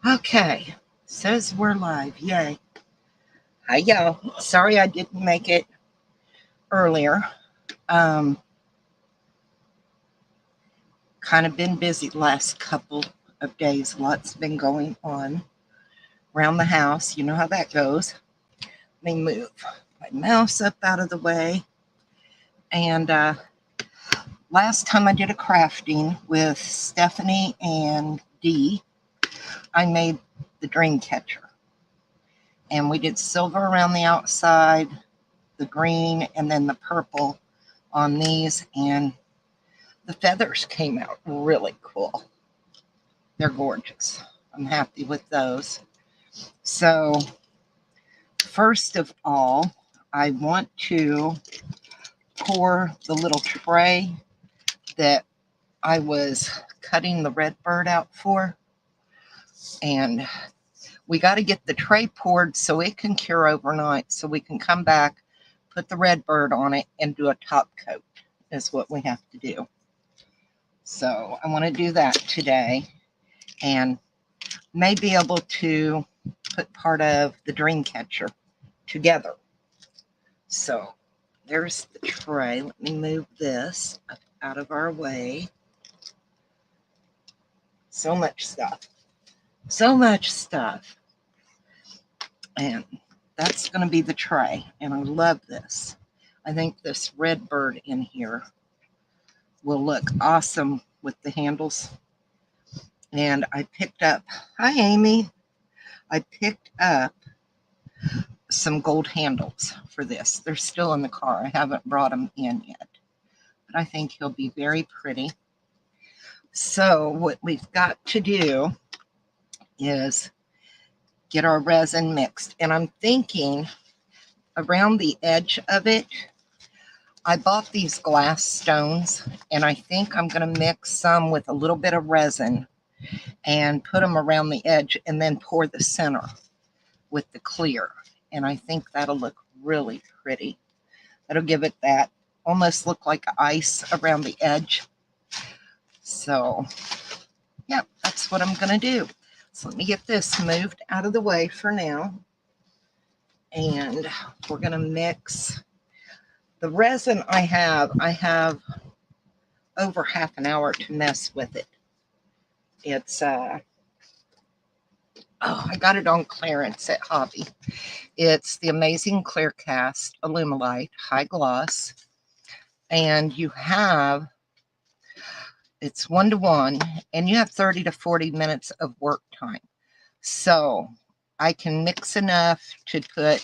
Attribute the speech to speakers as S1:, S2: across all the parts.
S1: Okay, says we're live. Yay. Hi, y'all. Sorry I didn't make it earlier. Um, kind of been busy the last couple of days. Lots been going on around the house. You know how that goes. Let me move my mouse up out of the way. And last time I did a crafting with Stephanie and Dee, I made the dream catcher. And we did silver around the outside, the green, and then the purple on these. And the feathers came out really cool. They're gorgeous. I'm happy with those. So, first of all, I want to pour the little tray that I was cutting the red bird out for. And we got to get the tray poured so it can cure overnight, so we can come back, put the red bird on it, and do a top coat, is what we have to do. So I want to do that today, and may be able to put part of the dream catcher together. So there's the tray. Let me move this out of our way. So much stuff. So much stuff. And that's going to be the tray. And I love this. I think this red bird in here will look awesome with the handles. And I picked up, hi Amy, I picked up some gold handles for this. They're still in the car. I haven't brought them in yet, but I think he'll be very pretty. So what we've got to do is get our resin mixed. And I'm thinking around the edge of it, I bought these glass stones, and I think I'm going to mix some with a little bit of resin and put them around the edge and then pour the center with the clear. And I think that'll look really pretty. That'll give it that almost look like ice around the edge. So, yeah, that's what I'm going to do. So let me get this moved out of the way for now. And we're going to mix the resin I have over half an hour to mess with it. It's, I got it on clearance at Hobby. It's the Amazing Clear Cast Alumilite High Gloss. And you have, it's 1-to-1, and you have 30 to 40 minutes of work time. So I can mix enough to put,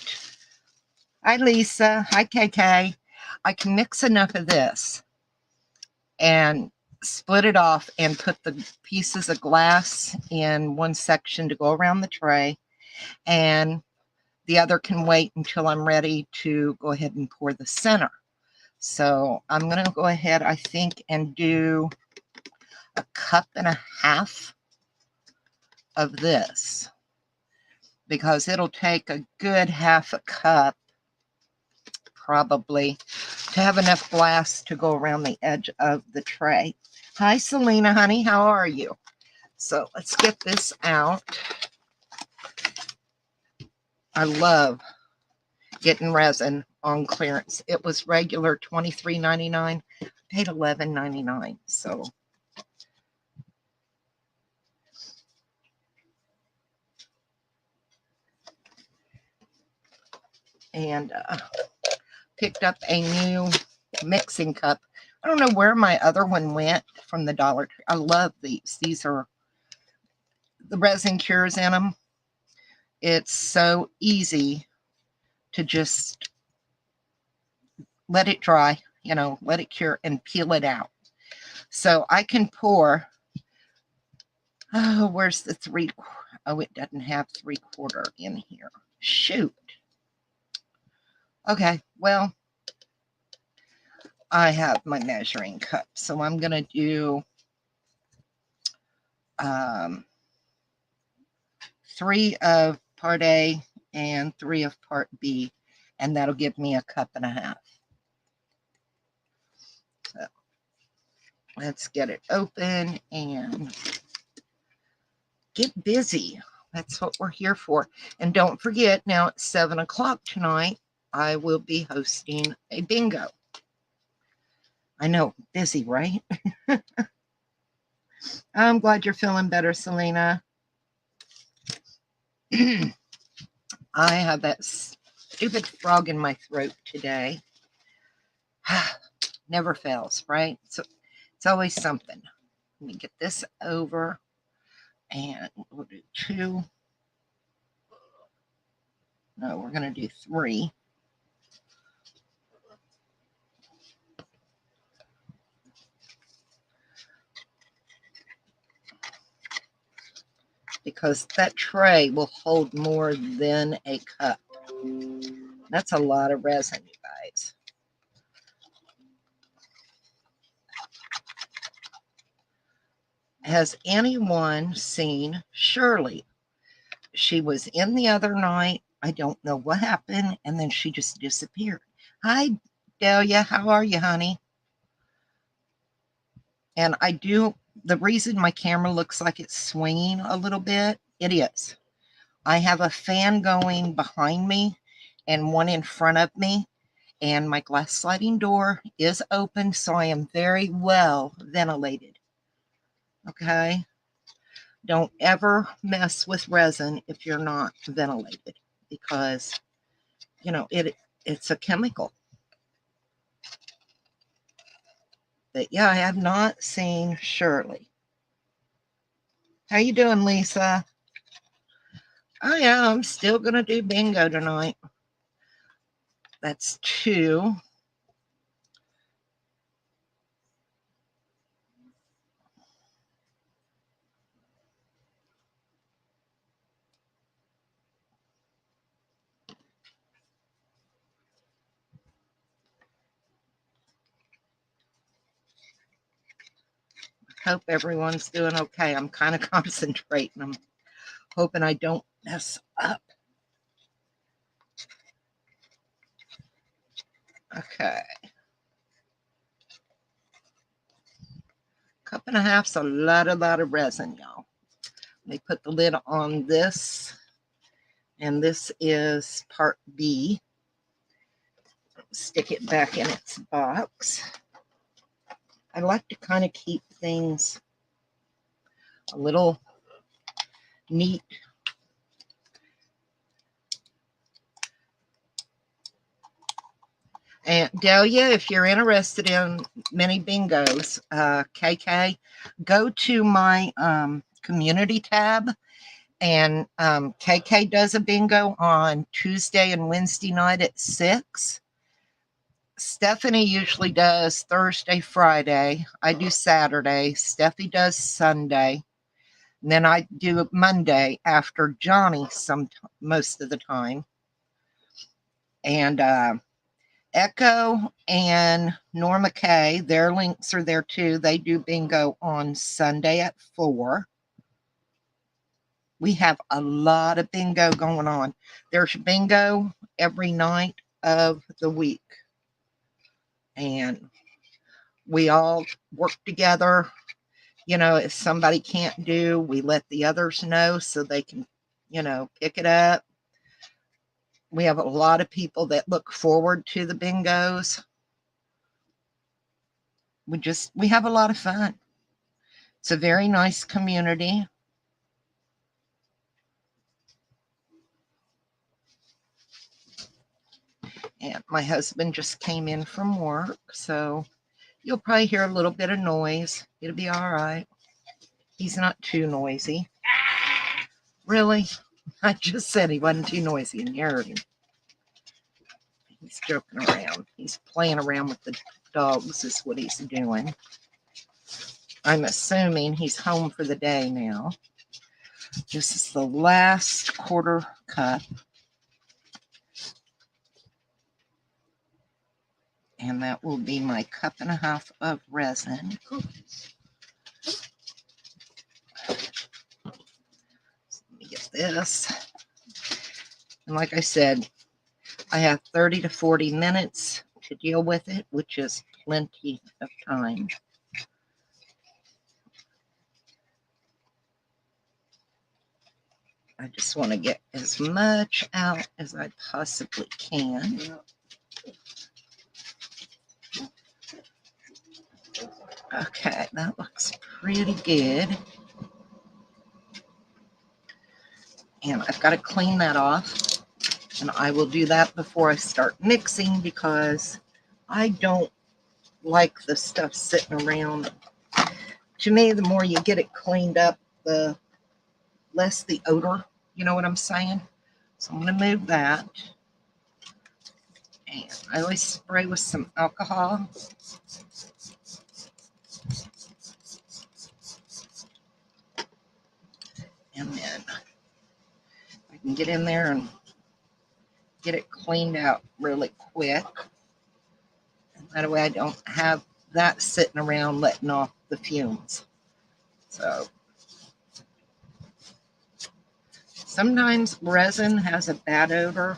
S1: hi Lisa, hi KK. I can mix enough of this and split it off and put the pieces of glass in one section to go around the tray, and the other can wait until I'm ready to go ahead and pour the center. So I'm going to go ahead, I think, and do a cup and a half of this, because it'll take a good half a cup probably to have enough glass to go around the edge of the tray. Hi Selena, honey, how are you? So let's get this out. I love getting resin on clearance. It was regular $23.99. I paid $11.99. So and picked up a new mixing cup. I don't know where my other one went from the Dollar Tree. I love these. These are the resin cures in them. It's so easy to just let it dry, let it cure and peel it out. So I can pour, where's the 3? Oh, it doesn't have 3/4 in here. Shoot. Okay, well, I have my measuring cup, so I'm going to do 3 of part A and 3 of part B, and that'll give me a cup and a half. So let's get it open and get busy. That's what we're here for. And don't forget, now at 7 o'clock tonight, I will be hosting a bingo. I know, busy, right? I'm glad you're feeling better, Selena. I have that stupid frog in my throat today. Never fails, right? So it's always something. Let me get this over, and we'll do 2. No, we're going to do 3. Because that tray will hold more than a cup. That's a lot of resin, you guys. Has anyone seen Shirley? She was in the other night. I don't know what happened, and then she just disappeared. Hi, Delia. How are you, honey? And the reason my camera looks like it's swinging a little bit, it is. I have a fan going behind me and one in front of me, and my glass sliding door is open, so I am very well ventilated. Okay? Don't ever mess with resin if you're not ventilated, because, it's a chemical. But yeah, I have not seen Shirley. How you doing, Lisa? Oh yeah, I'm still gonna do bingo tonight. That's 2. Hope everyone's doing okay. I'm kind of concentrating. I'm hoping I don't mess up. Okay. 1.5 cups a lot of resin, y'all. Let me put the lid on this. And this is part B. Stick it back in its box. I like to kind of keep things a little neat. And Delia, if you're interested in mini bingos, KK, go to my community tab, and KK does a bingo on Tuesday and Wednesday night at 6. Stephanie usually does Thursday, Friday. I do Saturday. Steffi does Sunday. And then I do Monday after Johnny most of the time. And Echo and Norma Kay, their links are there too. They do bingo on Sunday at 4. We have a lot of bingo going on. There's bingo every night of the week. And we all work together. If somebody can't do, we let the others know so they can, pick it up. We have a lot of people that look forward to the bingos. We have a lot of fun. It's a very nice community. And my husband just came in from work, so you'll probably hear a little bit of noise. It'll be all right. He's not too noisy. Really? I just said he wasn't too noisy, and you heard him. He's joking around. He's playing around with the dogs is what he's doing. I'm assuming he's home for the day now. This is the last 1/4 cup. And that will be my 1.5 cups of resin. Let me get this. And like I said, I have 30 to 40 minutes to deal with it, which is plenty of time. I just want to get as much out as I possibly can. Okay, that looks pretty good. And I've got to clean that off. And I will do that before I start mixing because I don't like the stuff sitting around. To me, the more you get it cleaned up, the less the odor. You know what I'm saying? So I'm going to move that. And I always spray with some alcohol. And then I can get in there and get it cleaned out really quick. And that way I don't have that sitting around letting off the fumes. So sometimes resin has a bad odor.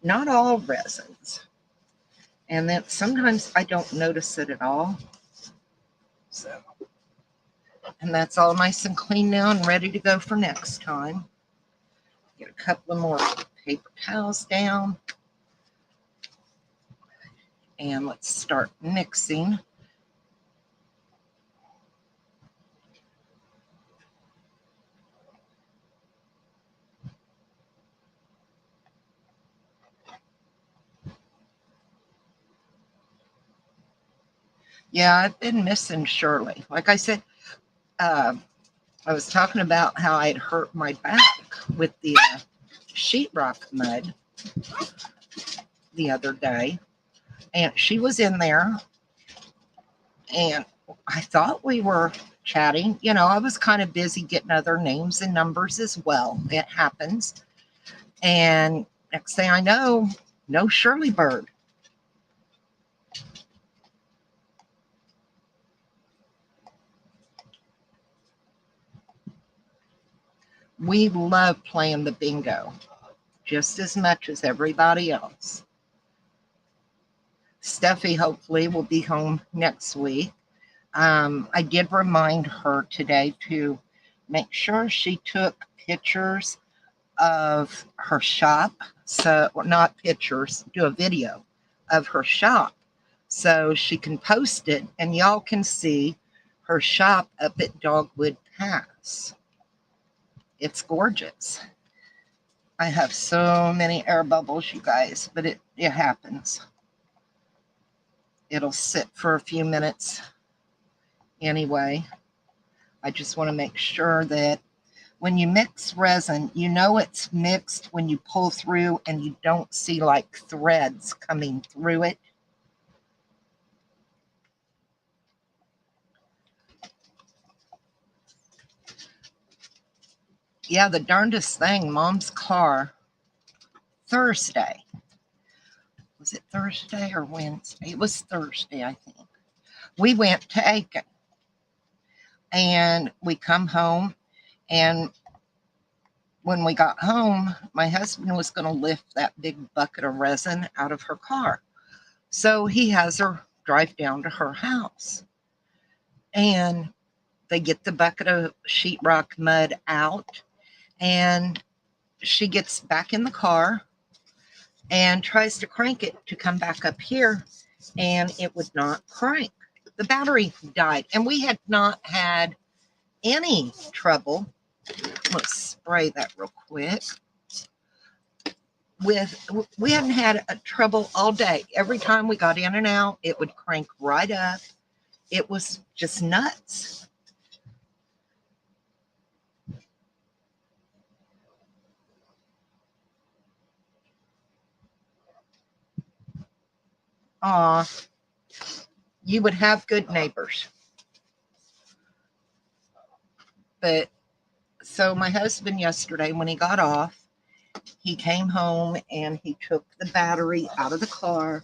S1: Not all resins. And then sometimes I don't notice it at all. So, and that's all nice and clean now and ready to go for next time. Get a couple of more paper towels down. And let's start mixing. Yeah, I've been missing Shirley. Like I said, I was talking about how I'd hurt my back with the sheetrock mud the other day. And she was in there. And I thought we were chatting. You know, I was kind of busy getting other names and numbers as well. It happens. And next thing I know, no Shirley Bird. We love playing the bingo just as much as everybody else. Steffi hopefully will be home next week. I did remind her today to make sure she took pictures of her shop. So, not pictures, do a video of her shop so she can post it and y'all can see her shop up at Dogwood Pass. It's gorgeous. I have so many air bubbles, you guys, but it happens. It'll sit for a few minutes anyway. I just want to make sure that when you mix resin, you know it's mixed when you pull through and you don't see like threads coming through it. Yeah, the darndest thing, Mom's car, Thursday. Was it Thursday or Wednesday? It was Thursday, I think. We went to Aiken. And we come home, and when we got home, my husband was going to lift that big bucket of resin out of her car. So he has her drive down to her house. And they get the bucket of sheetrock mud out, and she gets back in the car and tries to crank it to come back up here, and it would not crank. The battery died, and we had not had any trouble. Let's spray that real quick. We hadn't had a trouble all day. Every time we got in and out, it would crank right up. It was just nuts. Aw, you would have good neighbors. But so my husband yesterday, when he got off, he came home and he took the battery out of the car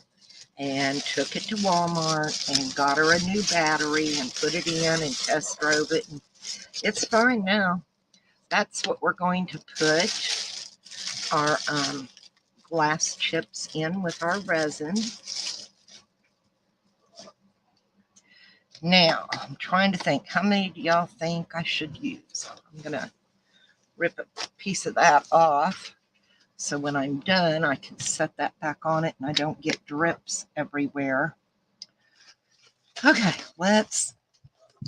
S1: and took it to Walmart and got her a new battery and put it in and test drove it. And it's fine now. That's what we're going to put our glass chips in with our resin. Now, I'm trying to think, how many do y'all think I should use? I'm going to rip a piece of that off. So when I'm done, I can set that back on it and I don't get drips everywhere. Okay, let's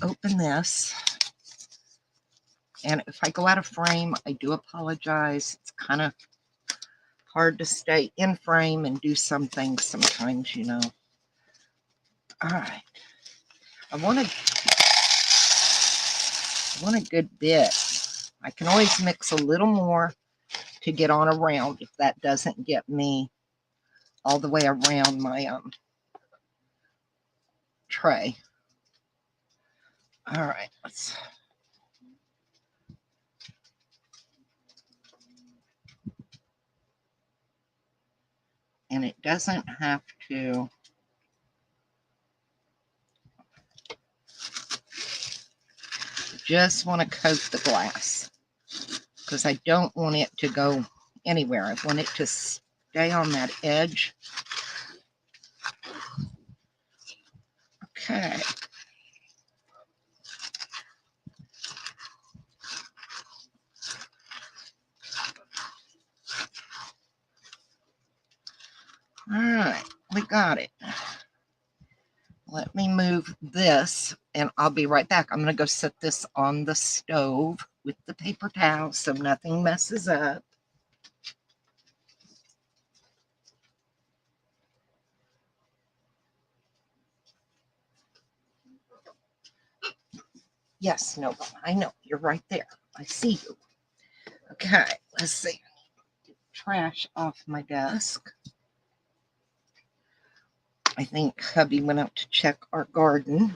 S1: open this. And if I go out of frame, I do apologize. It's kind of hard to stay in frame and do some things sometimes, you know. All right. I want a good bit. I can always mix a little more to get on around if that doesn't get me all the way around my tray. All right, let's. And it doesn't have to. Just want to coat the glass because I don't want it to go anywhere. I want it to stay on that edge. Okay. All right, we got it. Let me move this and I'll be right back. I'm going to go set this on the stove with the paper towel so nothing messes up. Yes, no, I know. You're right there. I see you. Okay, let's see. Trash off my desk. I think hubby went out to check our garden.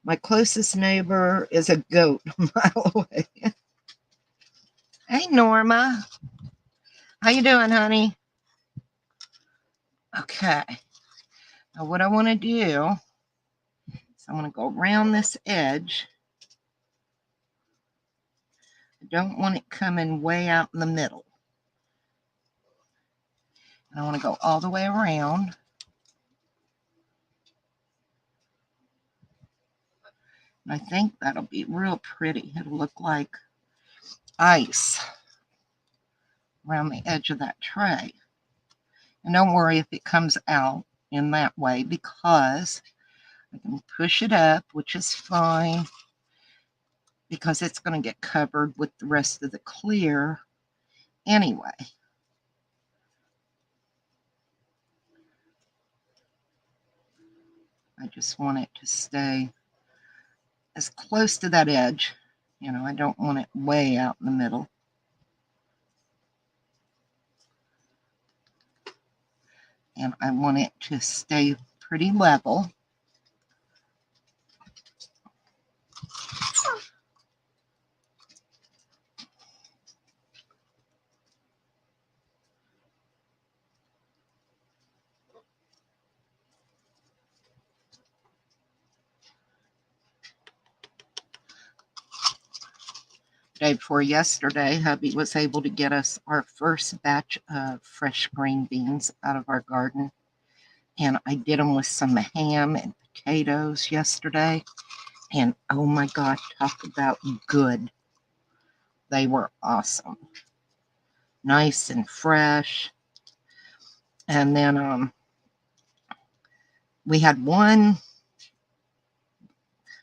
S1: My closest neighbor is a goat a mile away. Hey, Norma. How you doing, honey? Okay. Now what I want to do is I want to go around this edge. I don't want it coming way out in the middle. And I want to go all the way around. And I think that'll be real pretty. It'll look like ice around the edge of that tray. And don't worry if it comes out in that way because I can push it up, which is fine because it's going to get covered with the rest of the clear anyway. I just want it to stay as close to that edge. You know, I don't want it way out in the middle. And I want it to stay pretty level. Day before yesterday, hubby was able to get us our first batch of fresh green beans out of our garden. And I did them with some ham and potatoes yesterday. And oh my God, talk about good. They were awesome. Nice and fresh. And then we had one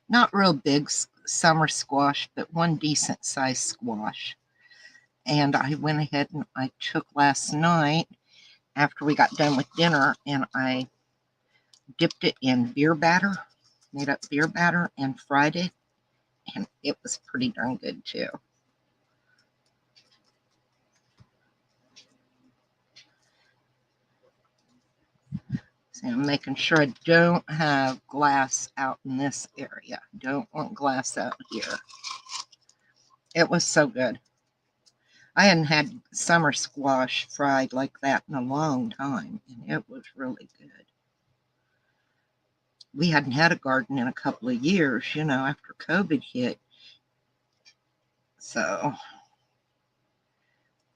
S1: not real big summer squash, but one decent sized squash. And I went ahead and I took last night after we got done with dinner and I dipped it in beer batter, made up beer batter and fried it. And it was pretty darn good too. So I'm making sure I don't have glass out in this area. Don't want glass out here. It was so good. I hadn't had summer squash fried like that in a long time, and it was really good. We hadn't had a garden in a couple of years, you know, after COVID hit. So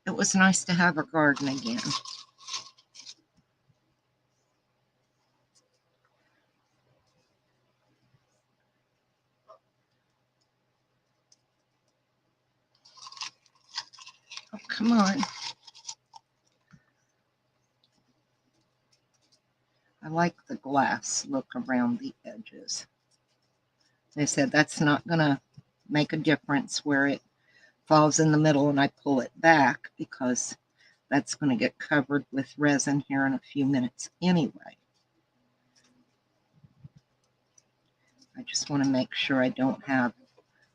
S1: it was nice to have a garden again. Oh, come on. I like the glass look around the edges. They said that's not going to make a difference where it falls in the middle and I pull it back, because that's going to get covered with resin here in a few minutes anyway. I just want to make sure I don't have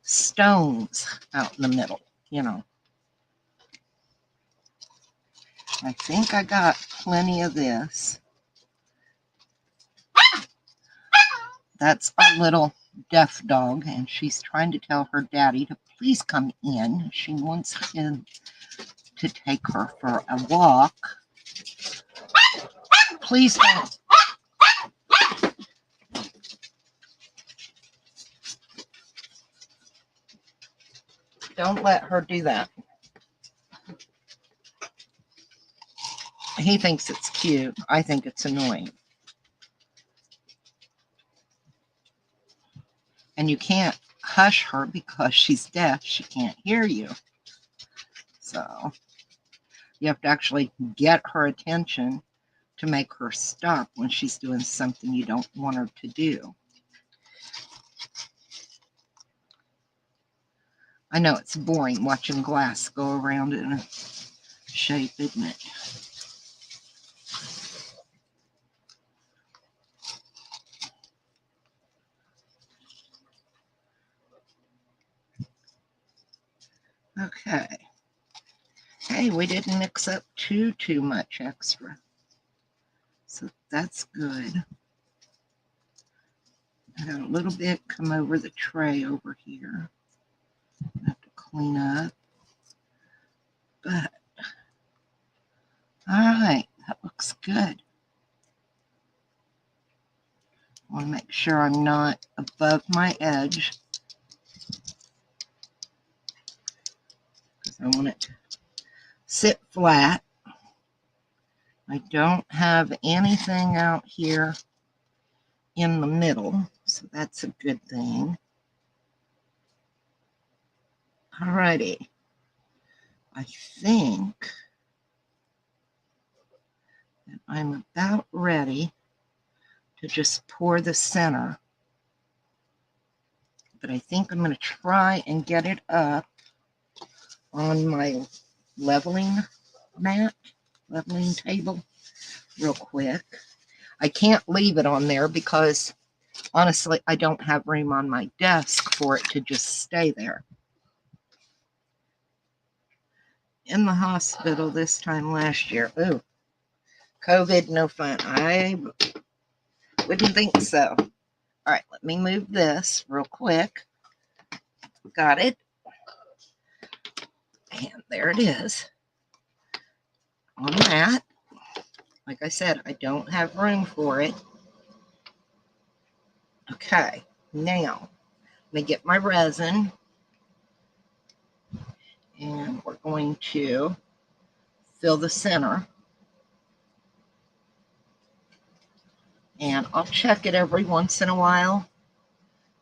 S1: stones out in the middle, you know. I think I got plenty of this. That's our little deaf dog, and she's trying to tell her daddy to please come in. She wants him to take her for a walk. Please don't. Don't let her do that. He thinks it's cute. I think it's annoying. And you can't hush her because she's deaf. She can't hear you. So you have to actually get her attention to make her stop when she's doing something you don't want her to do. I know it's boring watching glass go around in a shape, isn't it? Okay. Hey, we didn't mix up too much extra. So that's good. I got a little bit come over the tray over here. I have to clean up. But, all right, that looks good. I want to make sure I'm not above my edge, because I want it to sit flat. I don't have anything out here in the middle, so that's a good thing. Alrighty, I think that I'm about ready to just pour the center, but I think I'm going to try and get it up on my leveling table real quick. I can't leave it on there because honestly I don't have room on my desk for it to just stay there. In the hospital this time last year. Ooh, COVID, no fun. I wouldn't think so. All right, let me move this real quick. Got it. And there it is. On that, like I said, I don't have room for it. Okay, now let me get my resin. And we're going to fill the center. And I'll check it every once in a while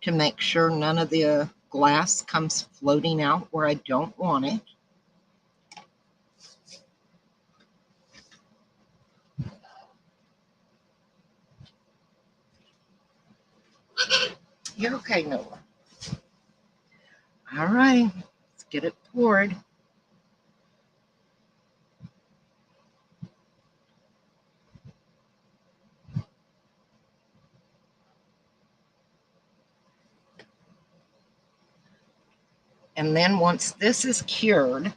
S1: to make sure none of the glass comes floating out where I don't want it. You're okay, Noah. All right, let's get it poured. And then once this is cured,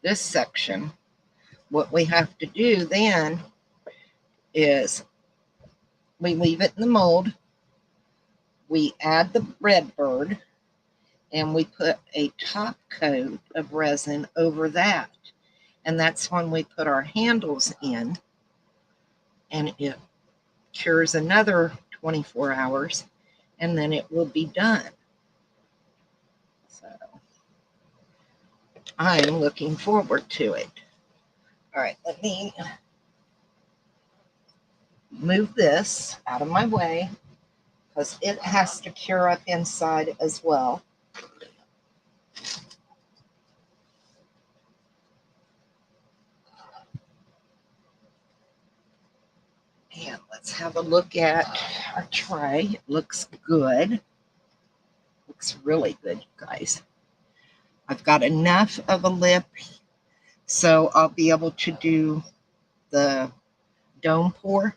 S1: this section, what we have to do then is we leave it in the mold, we add the red bird, and we put a top coat of resin over that. And that's when we put our handles in, and it cures another 24 hours, and then it will be done. So I'm looking forward to it. All right, let me move this out of my way because it has to cure up inside as well. let's have a look at our tray. It looks good. Looks really good, you guys. I've got enough of a lip so I'll be able to do the dome pour,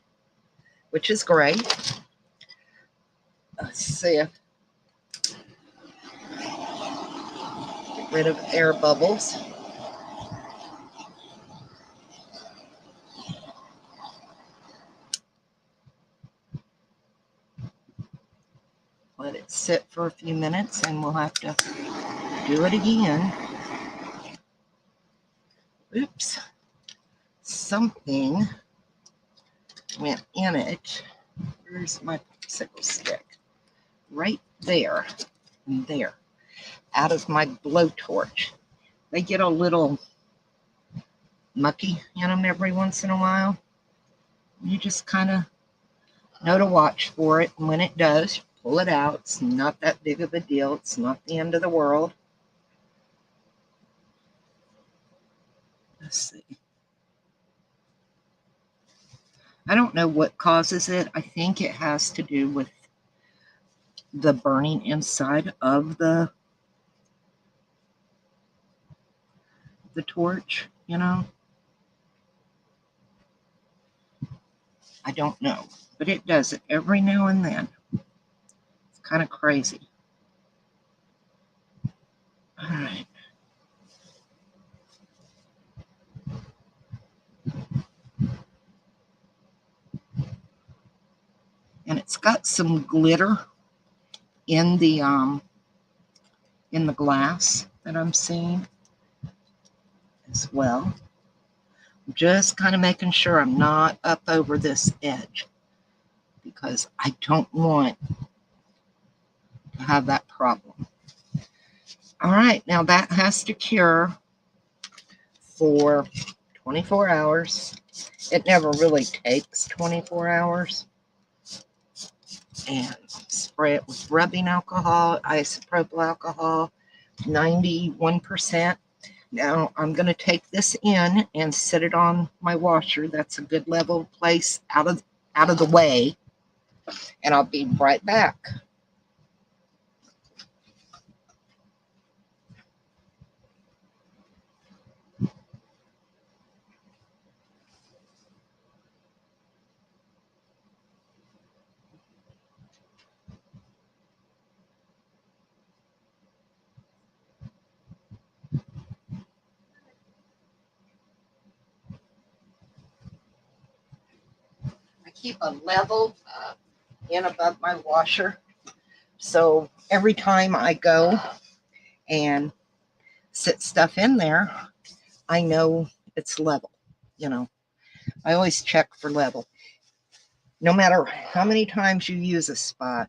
S1: which is great. Let's see if get rid of air bubbles. Let it sit for a few minutes and we'll have to do it again. Oops. Something went in it. Where's my popsicle stick? Right there and there. Out of my blowtorch. They get a little mucky in them every once in a while. You just kind of know to watch for it. And when it does, pull it out. It's not that big of a deal. It's not the end of the world. Let's see. I don't know what causes it. I think it has to do with the burning inside of the torch, you know. I don't know, but it does it every now and then. It's kind of crazy. All right. And it's got some glitter in the glass that I'm seeing as well. I'm just kind of making sure I'm not up over this edge because I don't want to have that problem. All right, now that has to cure for 24 hours. It never really takes 24 hours. And spray it with rubbing alcohol, isopropyl alcohol, 91%. Now I'm going to take this in and set it on my washer. That's a good level place out of the way. And I'll be right back. I keep a level in above my washer. So every time I go and sit stuff in there, I know it's level. You know, I always check for level. No matter how many times you use a spot,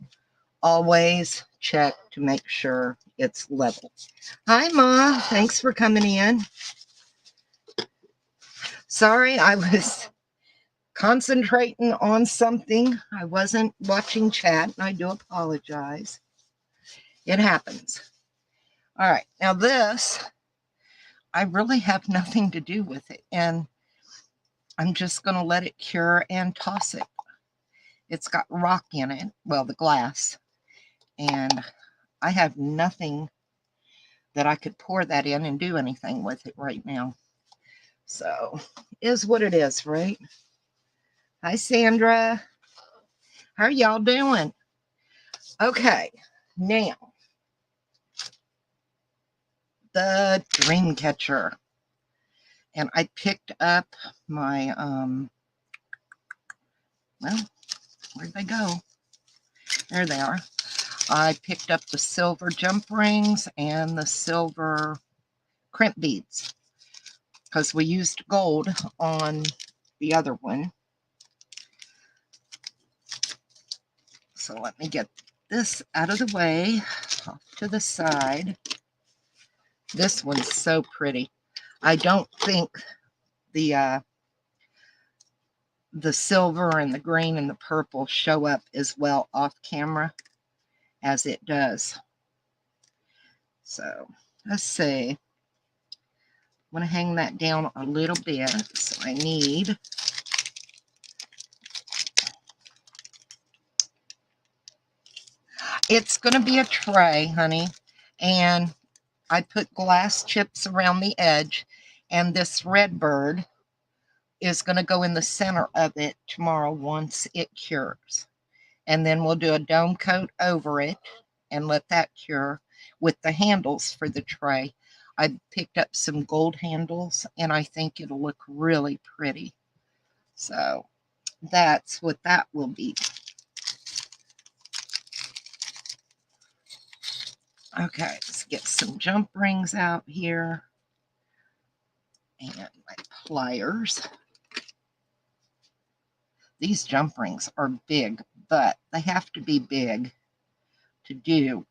S1: always check to make sure it's level. Hi, Ma. Thanks for coming in. Sorry, I was concentrating on something. I wasn't watching chat, and I do apologize. It happens. All right, now this, I really have nothing to do with it, and I'm just going to let it cure and toss it. It's got rock in it, well, the glass, and I have nothing that I could pour that in and do anything with it right now. So, is what it is, right? Hi, Sandra. How are y'all doing? Okay, now, the dream catcher. And I picked up my, well, where'd they go? There they are. I picked up the silver jump rings and the silver crimp beads because we used gold on the other one. So let me get this out of the way, off to the side. This one's so pretty. I don't think the silver and the green and the purple show up as well off camera as it does. So let's see. I'm going to hang that down a little bit. So I need It's going to be a tray, honey. And I put glass chips around the edge. And this red bird is going to go in the center of it tomorrow once it cures. And then we'll do a dome coat over it and let that cure with the handles for the tray. I picked up some gold handles and I think it'll look really pretty. So that's what that will be. Okay, let's get some jump rings out here and my pliers. These jump rings are big, but they have to be big to do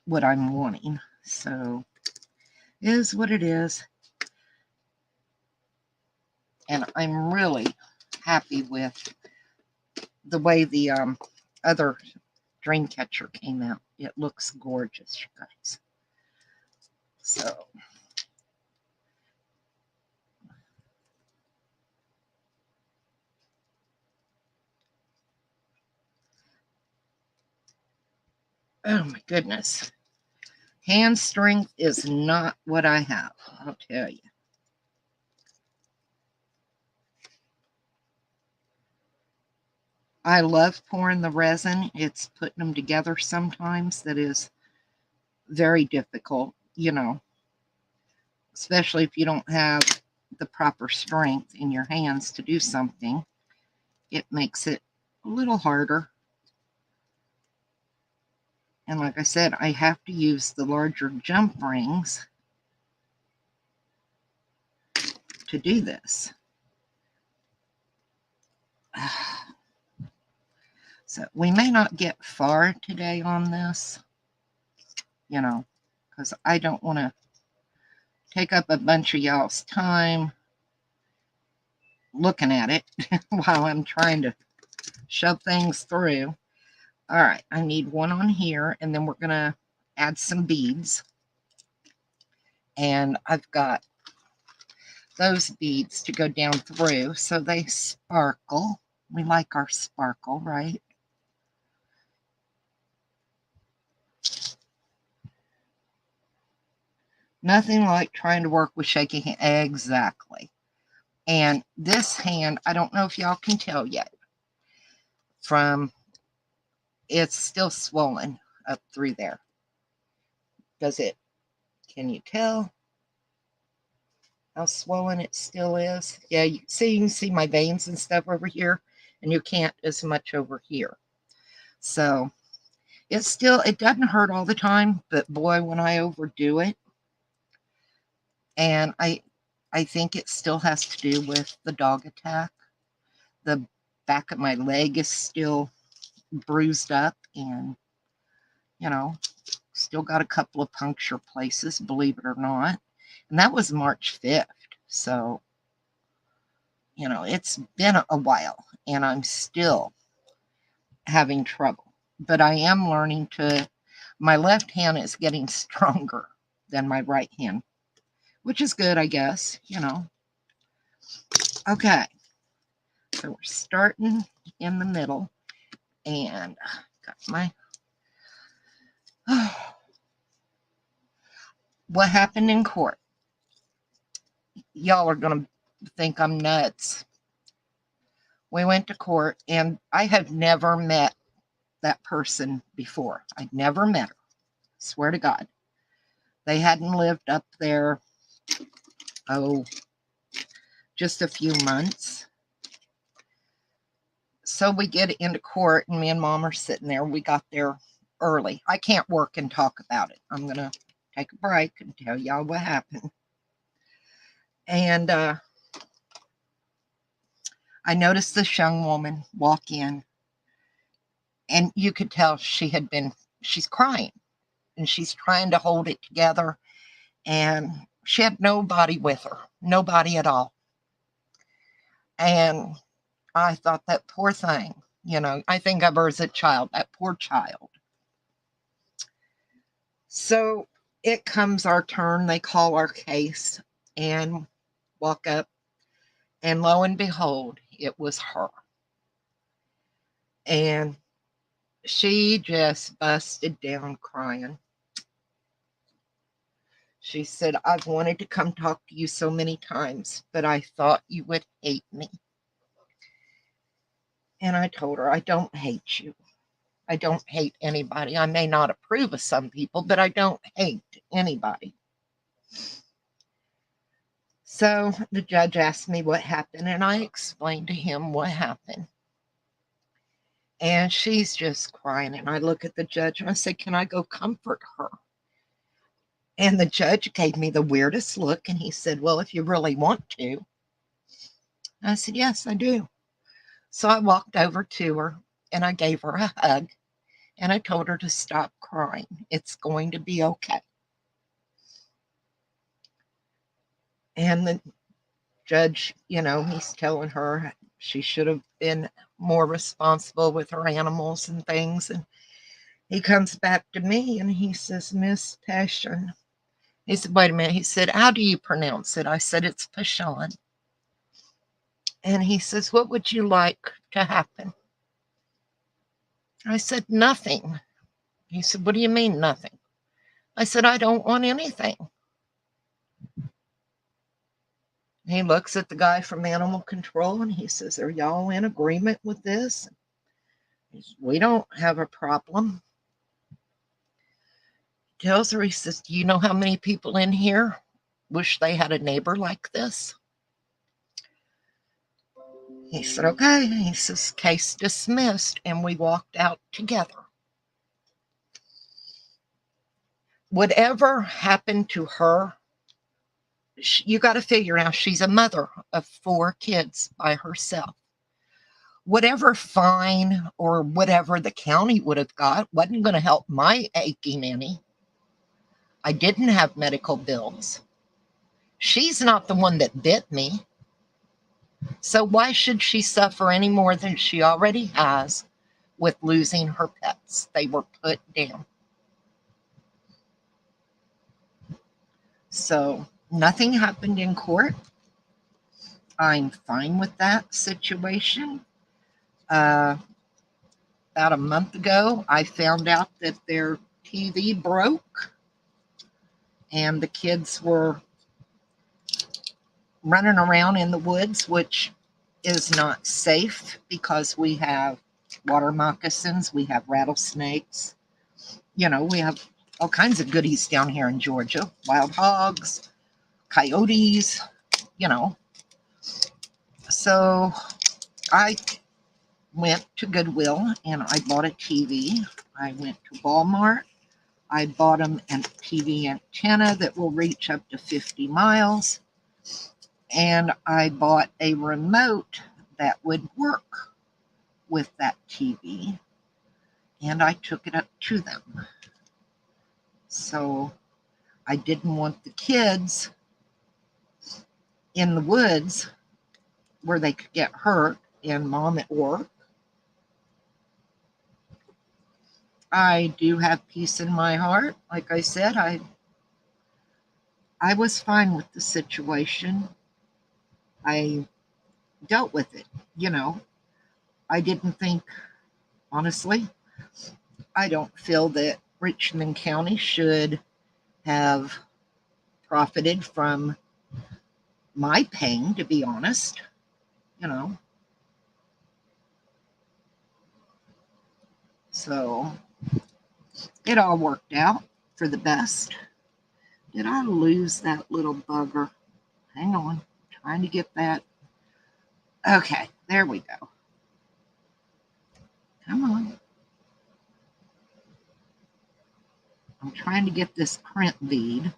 S1: what I'm wanting. So it is what it is. And I'm really happy with the way the other dream catcher came out. It looks gorgeous, you guys. So oh my goodness. Hand strength is not what I have, I'll tell you. I love pouring the resin. It's putting them together sometimes that is very difficult, you know, especially if you don't have the proper strength in your hands to do something. It makes it a little harder. And like I said, I have to use the larger jump rings to do this. So we may not get far today on this, you know, because I don't want to take up a bunch of y'all's time looking at it while I'm trying to shove things through. All right, I need one on here, and then we're going to add some beads. And I've got those beads to go down through so they sparkle. We like our sparkle, right? Nothing like trying to work with shaky hands. Exactly. And this hand, I don't know if y'all can tell yet from, it's still swollen up through there. Does it, can you tell how swollen it still is? Yeah, you can see my veins and stuff over here, and you can't as much over here. So it's still, it doesn't hurt all the time, but boy, when I overdo it, and I think it still has to do with the dog attack. The back of my leg is still bruised up, and you know, still got a couple of puncture places, believe it or not. And that was March 5th. So, you know, it's been a while and I'm still having trouble. But I am learning to, my left hand is getting stronger than my right hand, which is good, I guess, you know. Okay. So we're starting in the middle and got my, what happened in court? Y'all are going to think I'm nuts. We went to court, and I had never met that person before. I'd never met her. Swear to God. They hadn't lived up there, just a few months. So we get into court, and me and Mom are sitting there. We got there early. I can't work and talk about it. I'm going to take a break and tell y'all what happened. And I noticed this young woman walk in, and you could tell she's crying, and she's trying to hold it together, and she had nobody with her, nobody at all. And I thought, that poor thing, you know, I think of her as a child, that poor child. So it comes our turn, they call our case, and walk up, and lo and behold, it was her. And she just busted down crying. She said, I've wanted to come talk to you so many times, but I thought you would hate me. And I told her, I don't hate you. I don't hate anybody. I may not approve of some people, but I don't hate anybody. So the judge asked me what happened, and I explained to him what happened. And she's just crying. And I look at the judge and I said, can I go comfort her? And the judge gave me the weirdest look. And he said, well, if you really want to. I said, yes, I do. So I walked over to her and I gave her a hug. And I told her to stop crying. It's going to be okay. And the judge, he's telling her she should have been more responsible with her animals and things. And he comes back to me and he says, Miss Passion. He said, wait a minute. He said, how do you pronounce it? I said, it's Passion. And he says, what would you like to happen? I said, nothing. He said, what do you mean nothing? I said, I don't want anything. He looks at the guy from animal control and he says, are y'all in agreement with this? He says, we don't have a problem. He tells her, he says, do you know how many people in here wish they had a neighbor like this? He said, okay. He says, case dismissed. And we walked out together. Whatever happened to her, you got to figure out she's a mother of 4 kids by herself. Whatever fine or whatever the county would have got wasn't going to help my aching any. I didn't have medical bills. She's not the one that bit me. So why should she suffer any more than she already has with losing her pets? They were put down. So nothing happened in court. I'm fine with that situation. About a month ago, I found out that their TV broke and the kids were running around in the woods, which is not safe because we have water moccasins, we have rattlesnakes, we have all kinds of goodies down here in Georgia, wild hogs, coyotes, So I went to Goodwill and I bought a TV. I went to Walmart. I bought them a TV antenna that will reach up to 50 miles. And I bought a remote that would work with that TV. And I took it up to them. So I didn't want the kids in the woods where they could get hurt and mom at work. I do have peace in my heart. Like I said, I was fine with the situation. I dealt with it, I didn't think, honestly, I don't feel that Richmond County should have profited from my pain, to be honest, So it all worked out for the best. Did I lose that little bugger? Hang on, trying to get that. Okay, there we go. Come on. I'm trying to get this crimp bead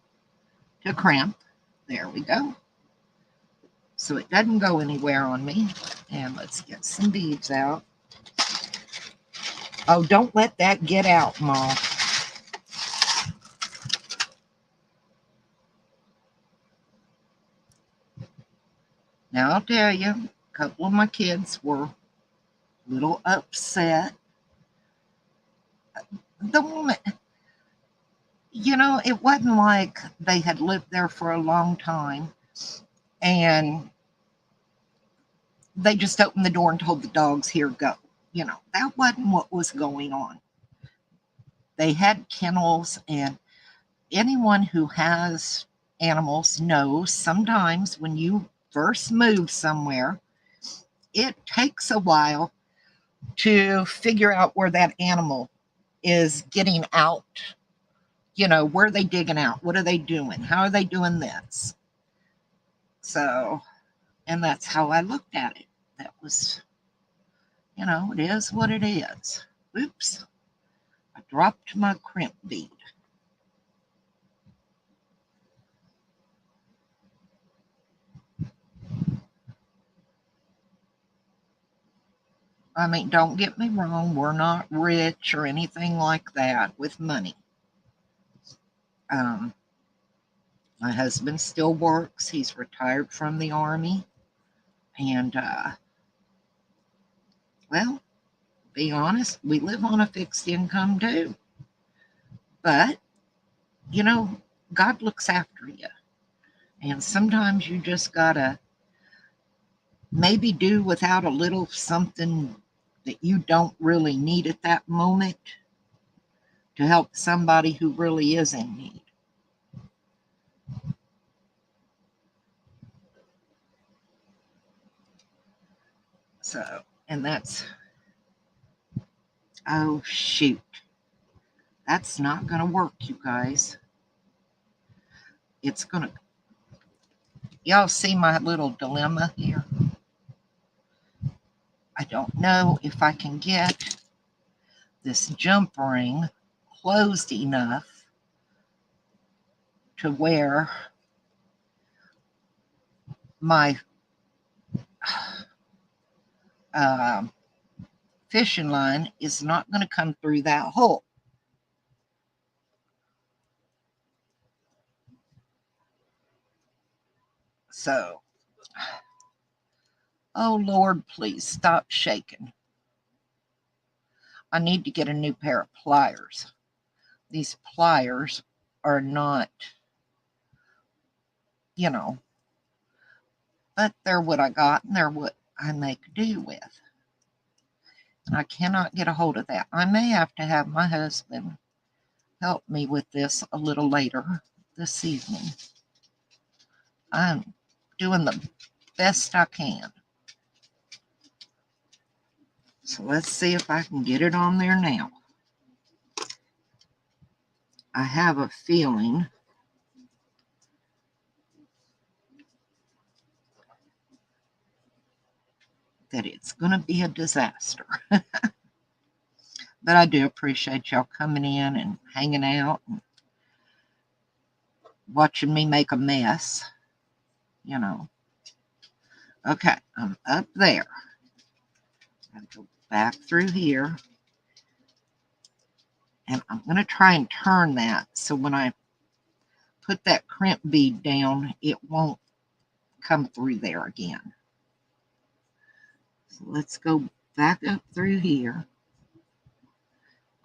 S1: to crimp. There we go. So it doesn't go anywhere on me. And let's get some beads out. Oh, don't let that get out, Mom. Now I'll tell you, a couple of my kids were a little upset. The woman, it wasn't like they had lived there for a long time and they just opened the door and told the dogs, here, go. That wasn't what was going on. They had kennels, and anyone who has animals knows sometimes when you first move somewhere, it takes a while to figure out where that animal is getting out. Where are they digging out? What are they doing? How are they doing this? So, and that's how I looked at it. That was, it is what it is. Oops, I dropped my crimp bead. I mean, don't get me wrong, we're not rich or anything like that with money. Um, my husband still works. He's retired from the Army. And, well, be honest, we live on a fixed income too. But, God looks after you. And sometimes you just got to maybe do without a little something that you don't really need at that moment to help somebody who really is in need. So, and that's, oh, shoot. That's not going to work, you guys. It's going to, y'all see my little dilemma here? I don't know if I can get this jump ring closed enough to where my fishing line is not going to come through that hole. So, oh Lord, please stop shaking. I need to get a new pair of pliers. These pliers are not, but they're what I got and they're what I make do with. And I cannot get a hold of that. I may have to have my husband help me with this a little later this evening. I'm doing the best I can. So let's see if I can get it on there now. I have a feeling that it's going to be a disaster. But I do appreciate y'all coming in and hanging out and watching me make a mess. Okay, I'm up there. I go back through here. And I'm going to try and turn that so when I put that crimp bead down, it won't come through there again. So let's go back up through here.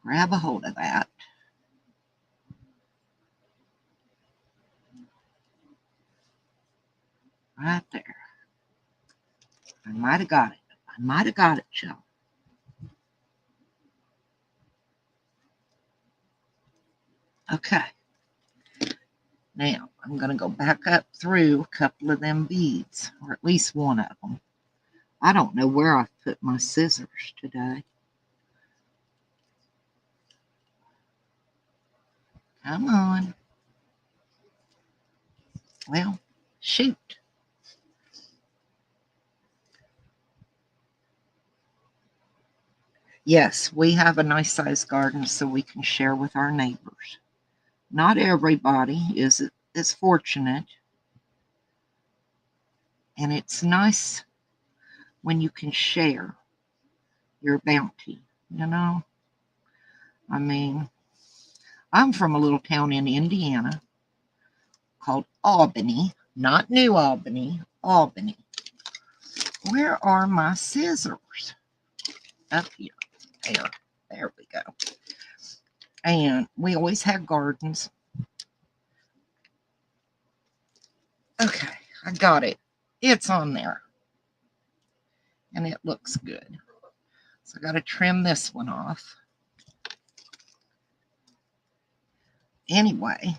S1: Grab a hold of that. Right there. I might have got it. I might have got it, y'all. Okay. Now, I'm going to go back up through a couple of them beads, or at least one of them. I don't know where I've put my scissors today. Come on. Well, shoot. Yes, we have a nice sized garden so we can share with our neighbors. Not everybody is fortunate, and it's nice when you can share your bounty, I mean, I'm from a little town in Indiana called Albany, not New Albany, Albany. Where are my scissors? Up here. There we go. And we always have gardens. Okay, I got it. It's on there. And it looks good. So I got to trim this one off. Anyway,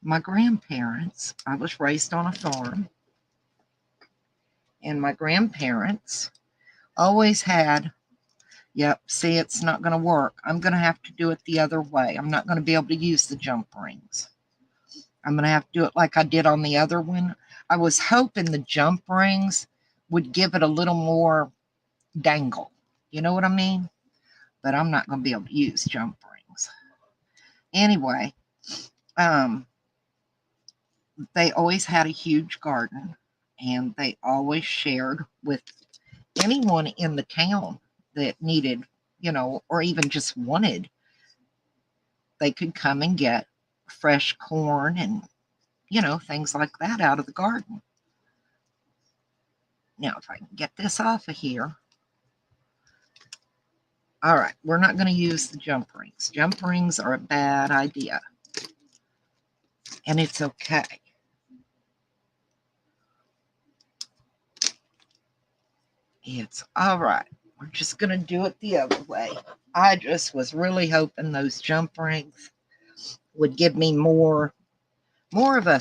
S1: my grandparents, I was raised on a farm, and my grandparents always had, yep, see, it's not going to work. I'm going to have to do it the other way. I'm not going to be able to use the jump rings. I'm going to have to do it like I did on the other one. I was hoping the jump rings would give it a little more dangle. You know what I mean? But I'm not going to be able to use jump rings. Anyway, they always had a huge garden, and they always shared with anyone in the town that needed, or even just wanted. They could come and get fresh corn and, things like that out of the garden. Now, if I can get this off of here. All right, we're not going to use the jump rings. Jump rings are a bad idea, and it's okay. It's all right. We're just going to do it the other way. I just was really hoping those jump rings would give me more of a,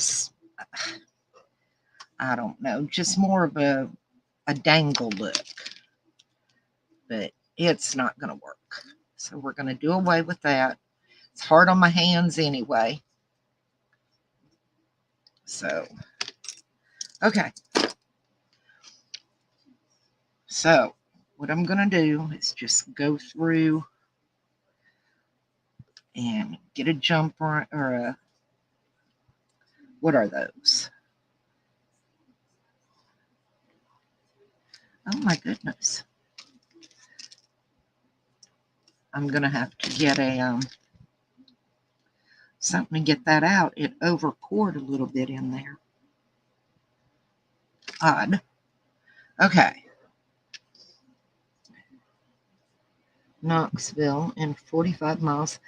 S1: I don't know, just more of a dangle look. But it's not going to work. So we're going to do away with that. It's hard on my hands anyway. So, okay. So, what I'm going to do is just go through and get a jumper or a, what are those? Oh my goodness. I'm going to have to get a, something to get that out. It overpoured a little bit in there. Odd. Okay. Knoxville and 45 miles.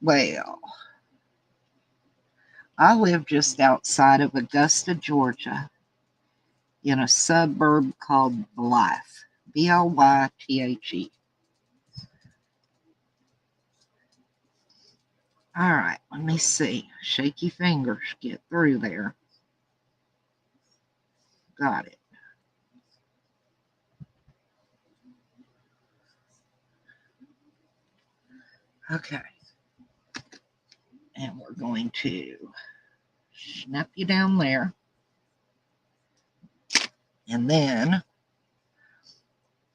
S1: Well, I live just outside of Augusta, Georgia, in a suburb called Blythe. Blythe. All right, let me see. Shaky fingers get through there. Got it. Okay. And we're going to snap you down there. And then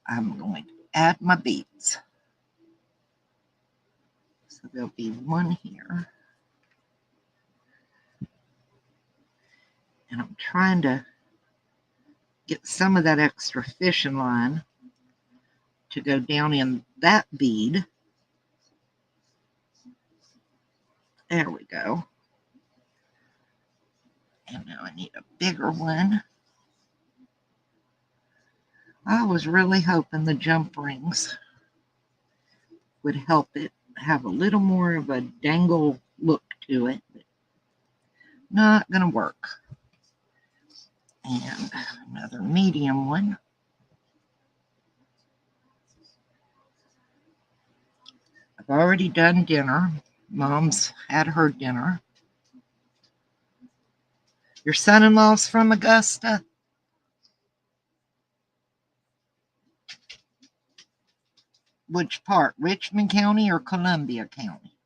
S1: I'm going to add my beads. So there'll be one here. And I'm trying to get some of that extra fishing line to go down in that bead. There we go. And now I need a bigger one. I was really hoping the jump rings would help it have a little more of a dangle look to it, but not going to work. And another medium one. I've already done dinner. Mom's had her dinner. Your son-in-law's from Augusta? Which part? Richmond County or Columbia County?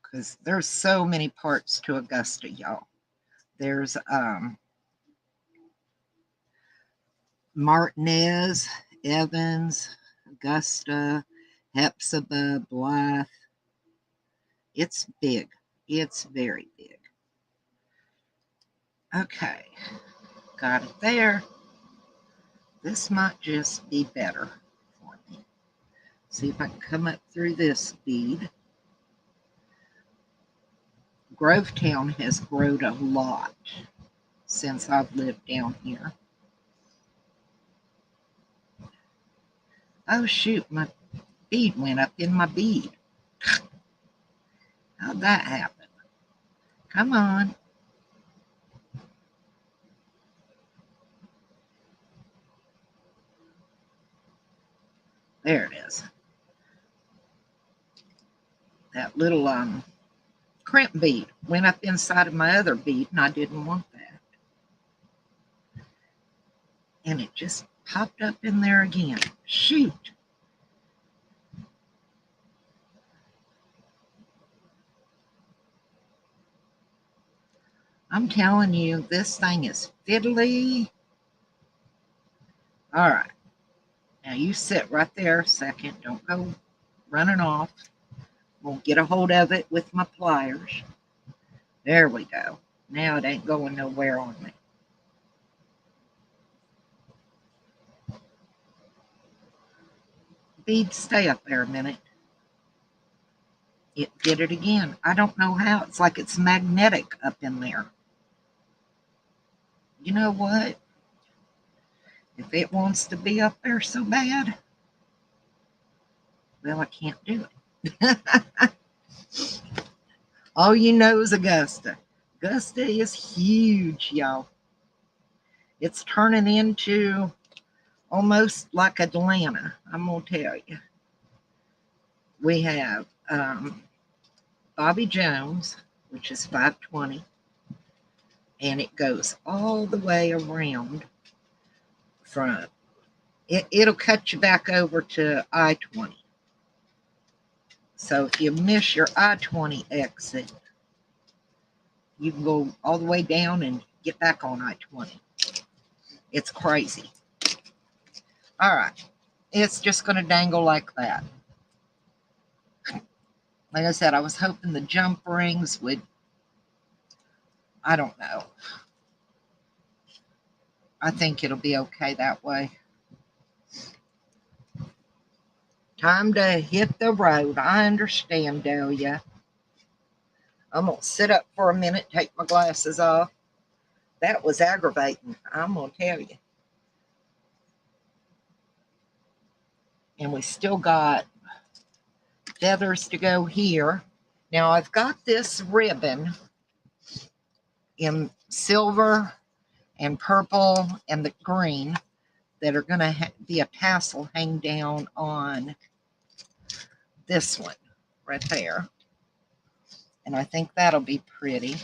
S1: Because there's so many parts to Augusta, y'all. There's Martinez, Evans, Augusta, Hepzibah, Blythe. It's big. It's very big. Okay, got it there. This might just be better for me. See if I can come up through this bead. Grovetown has grown a lot since I've lived down here. Oh shoot, my bead went up in my bead. How'd that happen? Come on. There it is. That little crimp bead went up inside of my other bead, and I didn't want that. And it just popped up in there again. Shoot. I'm telling you, this thing is fiddly. All right. Now you sit right there a second. Don't go running off. We'll get a hold of it with my pliers. There we go. Now it ain't going nowhere on me. Bead, stay up there a minute. It did it again. I don't know how. It's like it's magnetic up in there. You know what? If it wants to be up there so bad, well, I can't do it. All you know is Augusta. Augusta is huge, y'all. It's turning into almost like Atlanta, I'm going to tell you. We have Bobby Jones, which is 520, and it goes all the way around from, it'll cut you back over to I-20. So if you miss your I-20 exit, you can go all the way down and get back on I-20. It's crazy. All right. It's just going to dangle like that. Like I said, I was hoping the jump rings would, I don't know. I think it'll be okay that way. Time to hit the road. I understand, Delia. I'm going to sit up for a minute, take my glasses off. That was aggravating, I'm going to tell you. And we still got feathers to go here. Now I've got this ribbon in silver and purple and the green that are going to be a tassel hang down on this one right there. And I think that'll be pretty.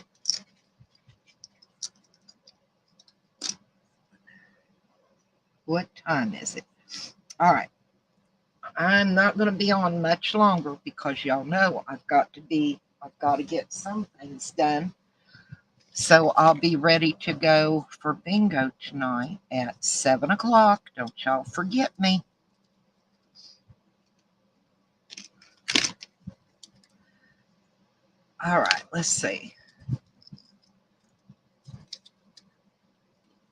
S1: What time is it? All right. I'm not going to be on much longer because y'all know I've got to get some things done. So I'll be ready to go for bingo tonight at 7 o'clock. Don't y'all forget me. All right, let's see.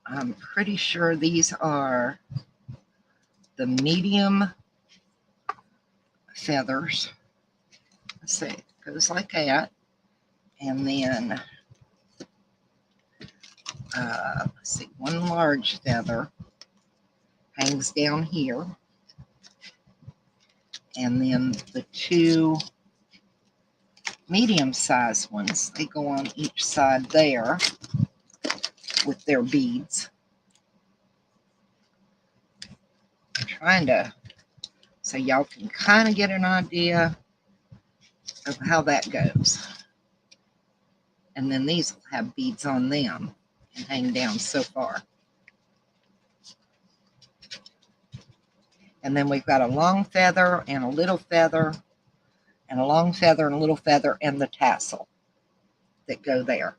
S1: I'm pretty sure these are the medium feathers. Let's see, it goes like that. And then, let's see, one large feather hangs down here. And then the two medium-sized ones, they go on each side there with their beads. I'm trying to, so y'all can kind of get an idea of how that goes. And then these will have beads on them and hang down so far. And then we've got a long feather and a little feather and a long feather and a little feather and the tassel that go there.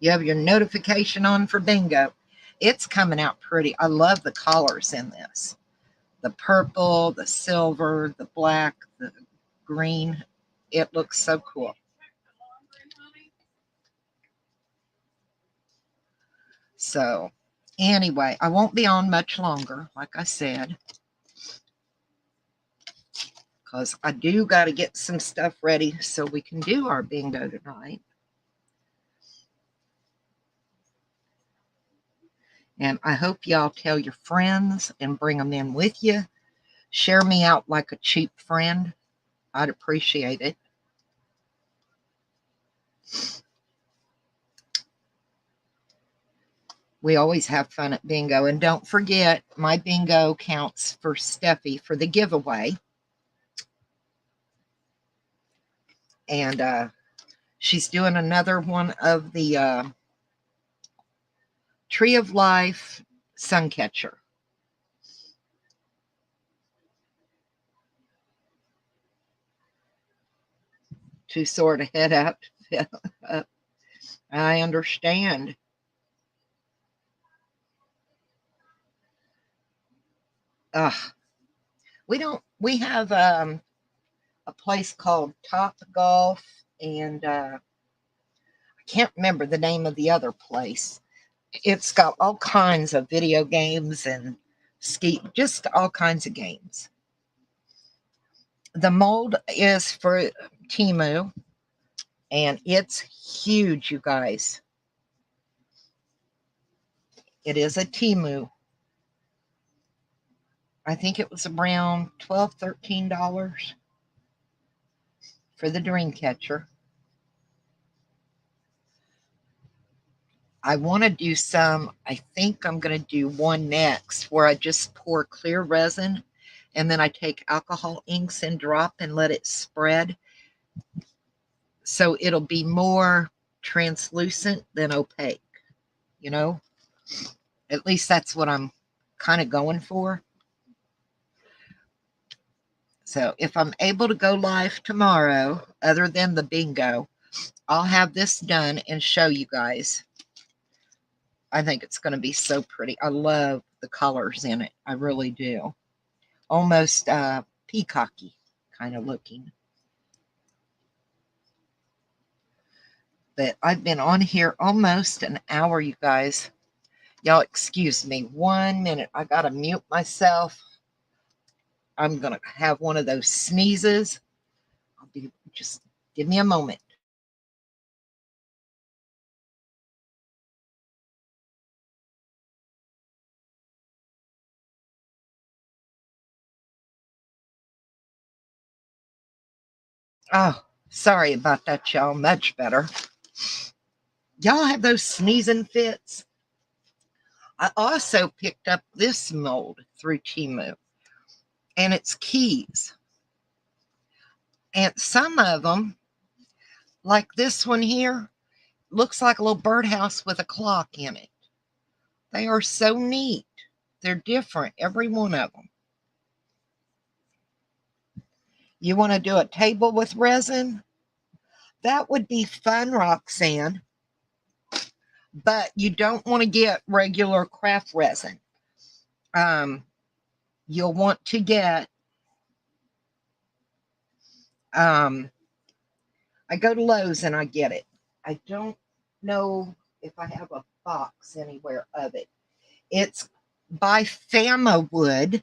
S1: You have your notification on for bingo. It's coming out pretty. I love the colors in this. The purple, the silver, the black, the green. It looks so cool. So anyway, I won't be on much longer, like I said, because I do got to get some stuff ready so we can do our bingo tonight. And I hope y'all tell your friends and bring them in with you. Share me out like a cheap friend. I'd appreciate it. We always have fun at bingo. And don't forget, my bingo counts for Steffi for the giveaway. And she's doing another one of the Tree of Life Suncatcher. To sort of head out. I understand. We have a place called Top Golf, and I can't remember the name of the other place. It's got all kinds of video games and just all kinds of games. The mold is for Timu, and it's huge, you guys. It is a Timu. I think it was around $12, $13 for the dream catcher. I want to do some, I think I'm going to do one next where I just pour clear resin and then I take alcohol inks and drop and let it spread. So it'll be more translucent than opaque, you know? At least that's what I'm kind of going for. So if I'm able to go live tomorrow, other than the bingo, I'll have this done and show you guys. I think it's going to be so pretty. I love the colors in it. I really do. Almost peacocky kind of looking. But I've been on here almost an hour, you guys. Y'all excuse me 1 minute. I got to mute myself. I'm going to have one of those sneezes. Just give me a moment. Oh, sorry about that, y'all. Much better. Y'all have those sneezing fits? I also picked up this mold through Temu, and it's keys. And some of them, like this one here, looks like a little birdhouse with a clock in it. They are so neat. They're different, every one of them. You want to do a table with resin? That would be fun, Roxanne. But you don't want to get regular craft resin. You'll want to get, I go to Lowe's and I get it. I don't know if I have a box anywhere of it. It's by Fama Wood,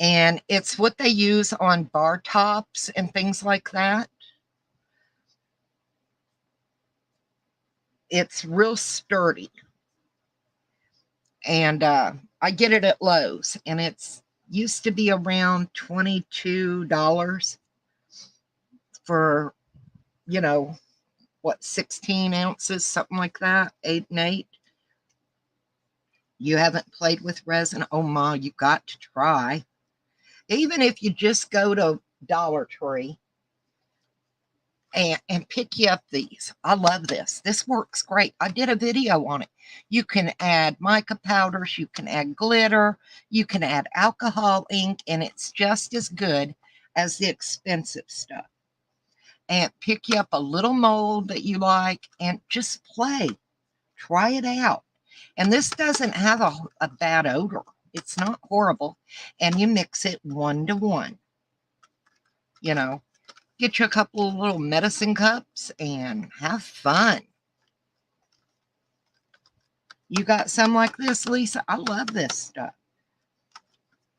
S1: and it's what they use on bar tops and things like that. It's real sturdy. And I get it at Lowe's, and it's used to be around $22 for, you know, what, 16 ounces, something like that, 8 and 8. You haven't played with resin? Oh my, you got to try. Even if you just go to Dollar Tree and pick you up these. I love this. This works great. I did a video on it. You can add mica powders, you can add glitter, you can add alcohol ink, and it's just as good as the expensive stuff. And pick you up a little mold that you like and just play. Try it out. And this doesn't have a bad odor. It's not horrible. And you mix it 1 to 1. You know, get you a couple of little medicine cups and have fun. You got some like this, Lisa? I love this stuff.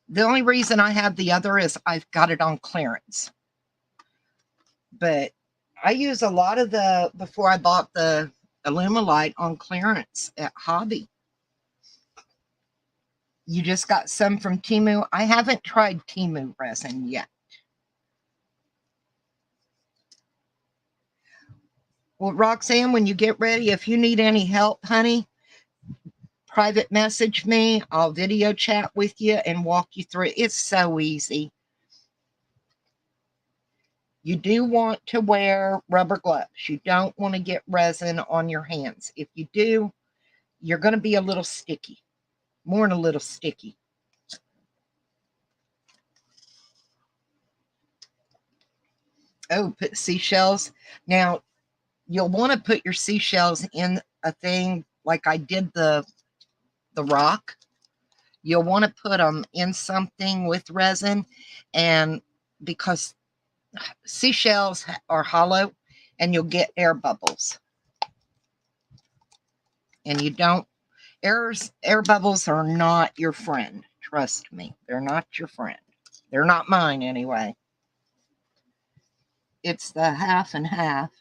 S1: The only reason I have the other is I've got it on clearance. But I use a lot of the, before I bought the Illumilite, on clearance at Hobby. You just got some from Temu. I haven't tried Temu resin yet. Well, Roxanne, when you get ready, if you need any help, honey, private message me. I'll video chat with you and walk you through it. It's so easy. You do want to wear rubber gloves. You don't want to get resin on your hands. If you do, you're going to be a little sticky, more than a little sticky. Oh, put seashells. Now, you'll want to put your seashells in a thing like I did the rock. You'll want to put them in something with resin, and because seashells are hollow and you'll get air bubbles. And you don't, air bubbles are not your friend. Trust me, they're not your friend. They're not mine anyway. It's the half and half,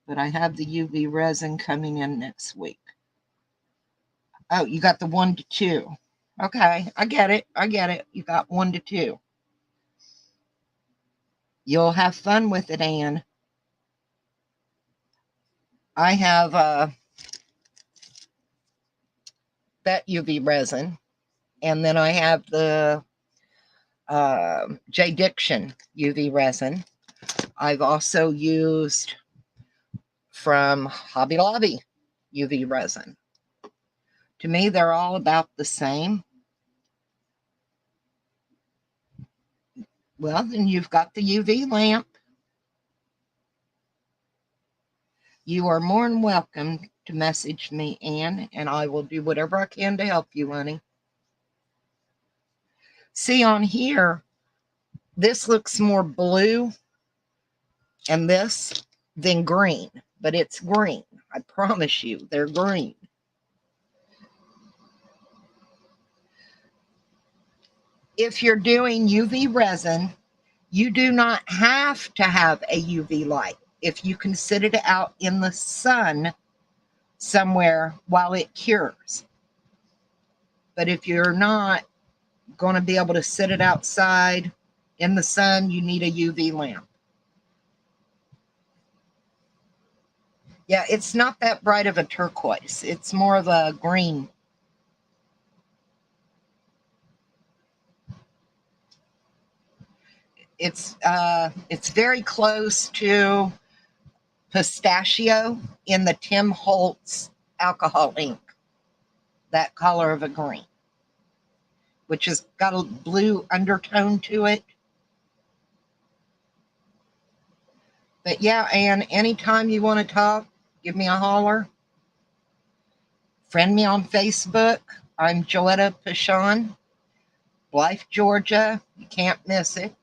S1: but I have the UV resin coming in next week. Oh, you got the 1 to 2. Okay, I get it. I get it. You got 1 to 2. You'll have fun with it, Anne. I have that UV resin, and then I have the J. Diction UV resin. I've also used from Hobby Lobby UV resin. To me, they're all about the same. Well, then you've got the UV lamp. You are more than welcome to message me, Anne, and I will do whatever I can to help you, honey. See on here, this looks more blue and this than green, but it's green. I promise you, they're green. If you're doing UV resin, you do not have to have a UV light. If you can sit it out in the sun somewhere while it cures. But if you're not going to be able to sit it outside in the sun, you need a UV lamp. Yeah, it's not that bright of a turquoise. It's more of a green. It's very close to pistachio in the Tim Holtz alcohol ink. That color of a green, which has got a blue undertone to it. But yeah, Anne, anytime you want to talk, give me a holler. Friend me on Facebook. I'm Joetta Pashon, Blythe, Georgia. You can't miss it.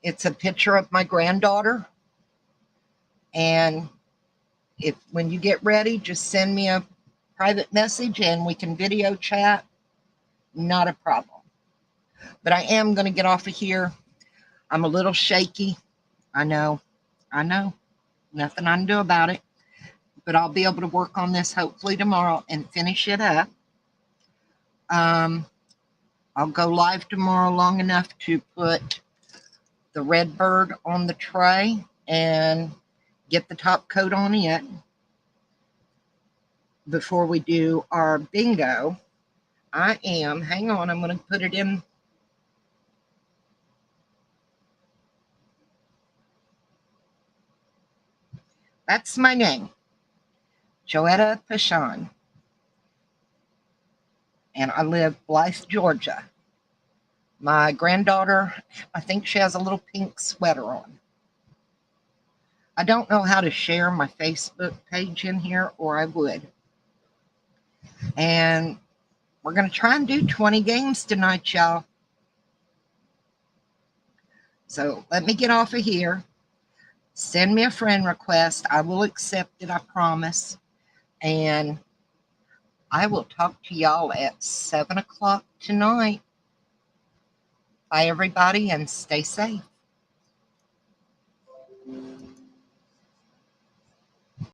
S1: It's a picture of my granddaughter. And when you get ready, just send me a private message and we can video chat. Not a problem. But I am going to get off of here. I'm a little shaky. I know. Nothing I can do about it. But I'll be able to work on this hopefully tomorrow and finish it up. I'll go live tomorrow long enough to put the red bird on the tray and get the top coat on it before we do our bingo. Hang on, I'm going to put it in. That's my name, Joetta Pashon. And I live Blythe, Georgia. My granddaughter, I think she has a little pink sweater on. I don't know how to share my Facebook page in here, or I would. And we're going to try and do 20 games tonight, y'all. So let me get off of here. Send me a friend request. I will accept it, I promise. And I will talk to y'all at 7 o'clock tonight. Bye, everybody, and stay safe.